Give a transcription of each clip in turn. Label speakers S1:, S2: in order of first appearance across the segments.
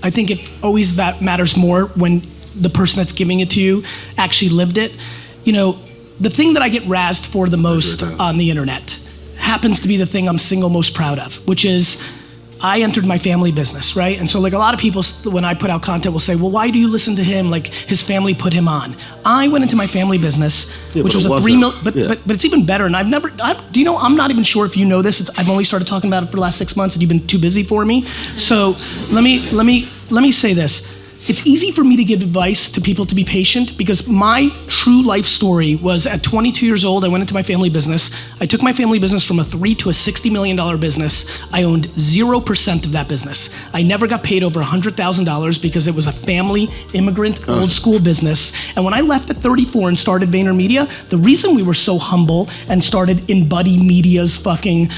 S1: I think it always matters more when the person that's giving it to you actually lived it. You know, the thing that I get razzed for the most on the internet happens to be the thing I'm single most proud of, which is I entered my family business, right? And so like a lot of people, when I put out content, will say, well, why do you listen to him? Like his family put him on. I went into my family business, which was a $3 million, but it's even better. And do you know, I'm not even sure if you know this. I've only started talking about it for the last 6 months and you've been too busy for me. So let me say this. It's easy for me to give advice to people to be patient because my true life story was at 22 years old, I went into my family business. I took my family business from a $3 to a $60 million business. I owned 0% of that business. I never got paid over $100,000 because it was a family, immigrant, old school business. And when I left at 34 and started VaynerMedia, the reason we were so humble and started in Buddy Media's fucking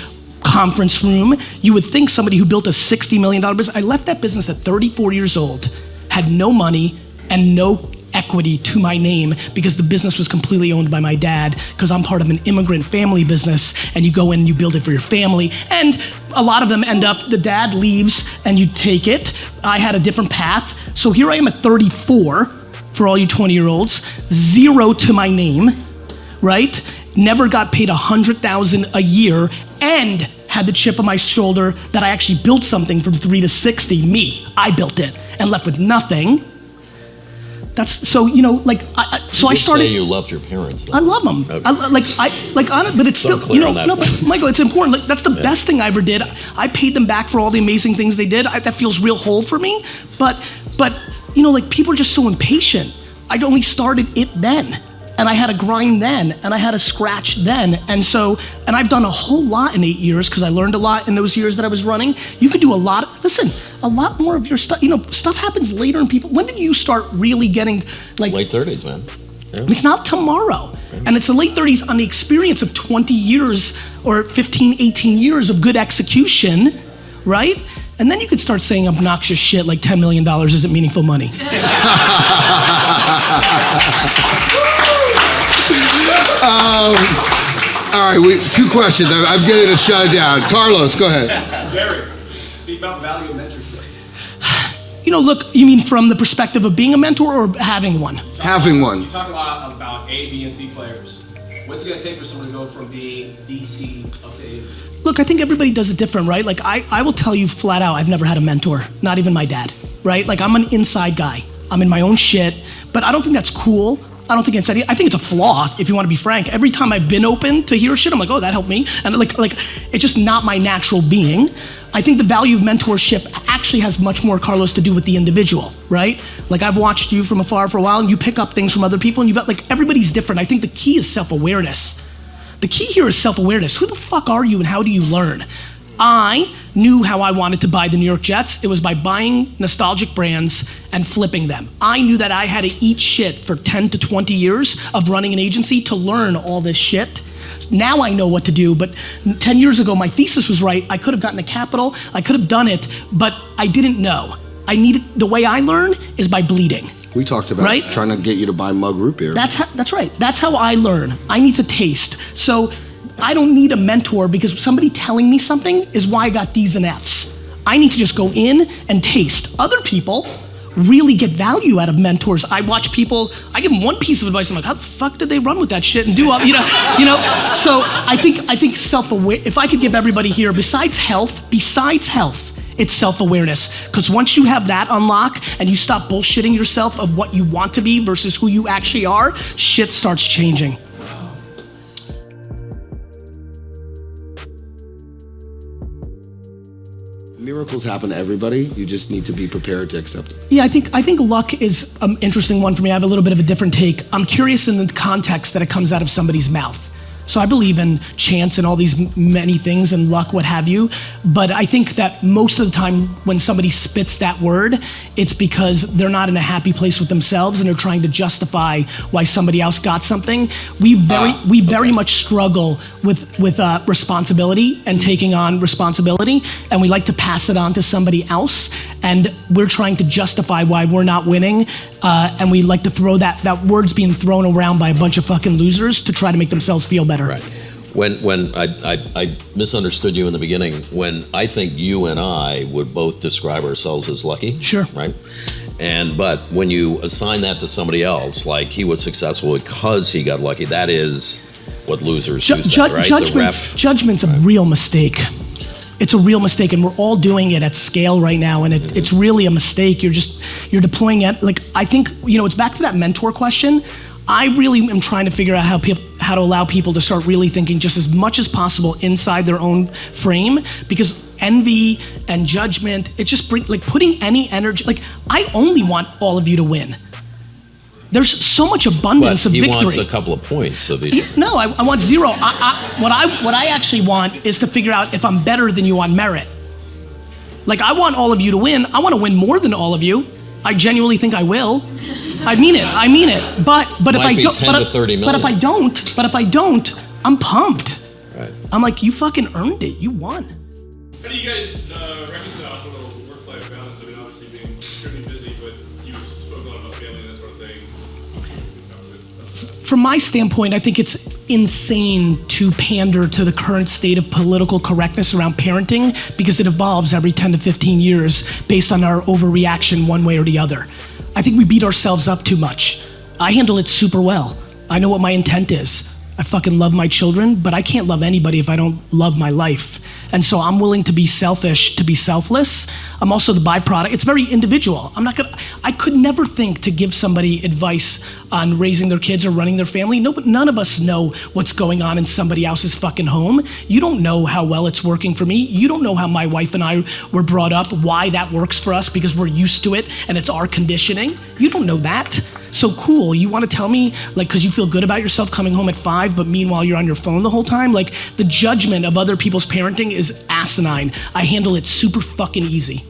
S1: conference room, you would think somebody who built a $60 million business, I left that business at 34 years old, had no money and no equity to my name because the business was completely owned by my dad because I'm part of an immigrant family business and you go in and you build it for your family. And a lot of them end up, the dad leaves and you take it. I had a different path. So here I am at 34 for all you 20-year-olds, 0 to my name, right? Never got paid $100,000 a year and had the chip on my shoulder that I actually built something from 3 to 60, I built it and left with nothing. That's so, you know, like, so I started.
S2: Say you loved your parents, though.
S1: I love them. Okay. But it's still, you know, no, but Michael, it's important. Like, that's the best thing I ever did. I paid them back for all the amazing things they did. That feels real whole for me. But, you know, like people are just so impatient. I'd only started it then. And I had to grind then, and I had to scratch then. And I've done a whole lot in 8 years because I learned a lot in those years that I was running. You could do a lot more of your stuff. You know, stuff happens later in people. When did you start really getting like?
S2: Late 30s, man. Yeah.
S1: It's not tomorrow. Yeah. And it's the late 30s on the experience of 20 years or 15, 18 years of good execution, right? And then you could start saying obnoxious shit like $10 million isn't meaningful money.
S3: All right, 2 questions. I'm getting to shut it down. Carlos, go ahead.
S4: Gary, speak about value of mentorship.
S1: You know, look, you mean from the perspective of being a mentor or having one?
S3: Having one.
S4: You talk a lot about A, B, and C players. What's it going to take for someone to go from being DC up to A?
S1: Look, I think everybody does it different, right? Like, I will tell you flat out, I've never had a mentor, not even my dad, right? Like, I'm an inside guy. I'm in my own shit, but I don't think that's cool. I don't think I think it's a flaw, if you want to be frank. Every time I've been open to hear shit, I'm like, oh, that helped me. And like, it's just not my natural being. I think the value of mentorship actually has much more, Carlos, to do with the individual, right? Like I've watched you from afar for a while and you pick up things from other people and you've got like, everybody's different. I think the key is self-awareness. The key here is self-awareness. Who the fuck are you and how do you learn? I knew how I wanted to buy the New York Jets. It was by buying nostalgic brands and flipping them. I knew that I had to eat shit for 10 to 20 years of running an agency to learn all this shit. Now I know what to do, but 10 years ago, my thesis was right. I could have gotten a capital, I could have done it, but I didn't know. The way I learn is by bleeding.
S3: We talked about trying to get you to buy mug root beer.
S1: That's right. That's how I learn. I need to taste. So I don't need a mentor because somebody telling me something is why I got D's and F's. I need to just go in and taste. Other people really get value out of mentors. I watch people, I give them one piece of advice, I'm like, how the fuck did they run with that shit and do all, you know? So I think self-aware, if I could give everybody here, besides health, it's self-awareness. Because once you have that unlock and you stop bullshitting yourself of what you want to be versus who you actually are, shit starts changing.
S3: Miracles happen to everybody. You just need to be prepared to accept it.
S1: Yeah, I think luck is an interesting one for me. I have a little bit of a different take. I'm curious in the context that it comes out of somebody's mouth. So I believe in chance and all these many things and luck, what have you. But I think that most of the time when somebody spits that word, it's because they're not in a happy place with themselves and they're trying to justify why somebody else got something. We very much struggle with responsibility and taking on responsibility, and we like to pass it on to somebody else. And we're trying to justify why we're not winning, and we like to throw that word's being thrown around by a bunch of fucking losers to try to make themselves feel better.
S2: Right. When I misunderstood you in the beginning, when I think you and I would both describe ourselves as lucky.
S1: Sure.
S2: Right? But when you assign that to somebody else, like he was successful because he got lucky, that is what losers do say, right?
S1: Judgment's a real mistake. It's a real mistake, and we're all doing it at scale right now, and it's really a mistake. You're deploying it. Like, I think, it's back to that mentor question. I really am trying to figure out how to allow people to start really thinking just as much as possible inside their own frame, because envy and judgment, it just putting any energy, I only want all of you to win. There's so much abundance of victory.
S2: He wants a couple of points of each.
S1: No, I want zero. What I actually want is to figure out if I'm better than you on merit. Like, I want all of you to win. I want to win more than all of you. I genuinely think I will. I mean it. But if I don't,
S2: 10 to 30 million.
S1: But if I don't, I'm pumped.
S2: Right.
S1: I'm like, you fucking earned it. You won.
S5: How do you guys reconcile sort of work-life balance? I mean, obviously being extremely busy, but you spoke a lot about family and that sort of thing.
S1: From my standpoint, I think it's insane to pander to the current state of political correctness around parenting, because it evolves every 10 to 15 years based on our overreaction one way or the other. I think we beat ourselves up too much. I handle it super well. I know what my intent is. I fucking love my children, but I can't love anybody if I don't love my life. And so I'm willing to be selfish, to be selfless. I'm also the byproduct. It's very individual. I could never think to give somebody advice on raising their kids or running their family. No, but none of us know what's going on in somebody else's fucking home. You don't know how well it's working for me. You don't know how my wife and I were brought up, why that works for us, because we're used to it and it's our conditioning. You don't know that. So cool, you want to tell me, because you feel good about yourself coming home at 5, but meanwhile you're on your phone the whole time? The judgment of other people's parenting is asinine. I handle it super fucking easy.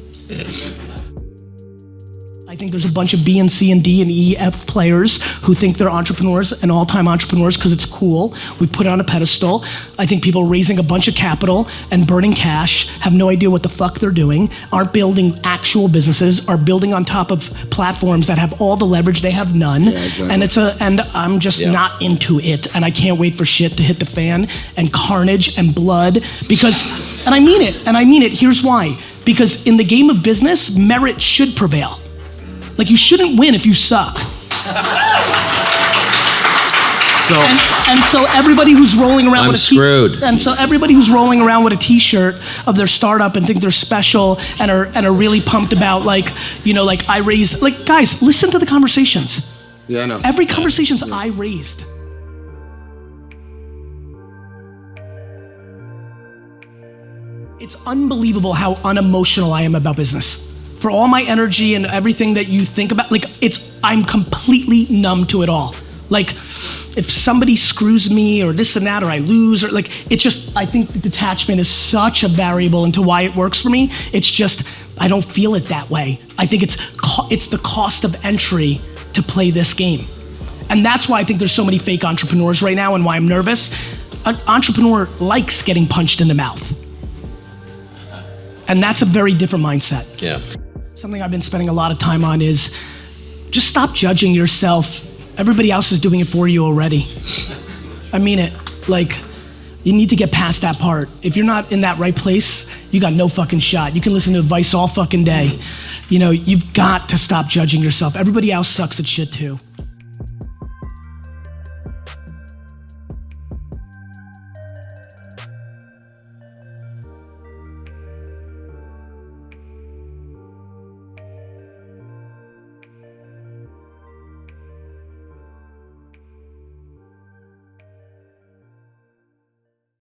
S1: I think there's a bunch of B and C and D and E, F players who think they're entrepreneurs and all-time entrepreneurs because it's cool. We put it on a pedestal. I think people raising a bunch of capital and burning cash have no idea what the fuck they're doing, aren't building actual businesses, are building on top of platforms that have all the leverage, they have none.
S3: Yeah, exactly.
S1: And I'm just not into it, and I can't wait for shit to hit the fan and carnage and blood, because, and I mean it, here's why. Because in the game of business, merit should prevail. You shouldn't win if you suck. So everybody who's rolling around everybody who's rolling around with a T-shirt of their startup and think they're special and are really pumped about I raised, guys, listen to the conversations.
S3: Yeah, I know.
S1: Every conversation's I raised. It's unbelievable how unemotional I am about business. For all my energy and everything that you think about, I'm completely numb to it all. If somebody screws me or this and that, or I lose, or it's just, I think the detachment is such a variable into why it works for me. It's just, I don't feel it that way. I think it's the cost of entry to play this game. And that's why I think there's so many fake entrepreneurs right now and why I'm nervous. An entrepreneur likes getting punched in the mouth. And that's a very different mindset.
S2: Yeah.
S1: Something I've been spending a lot of time on is just stop judging yourself. Everybody else is doing it for you already. I mean it. You need to get past that part. If you're not in that right place, you got no fucking shot. You can listen to advice all fucking day. You've got to stop judging yourself. Everybody else sucks at shit too.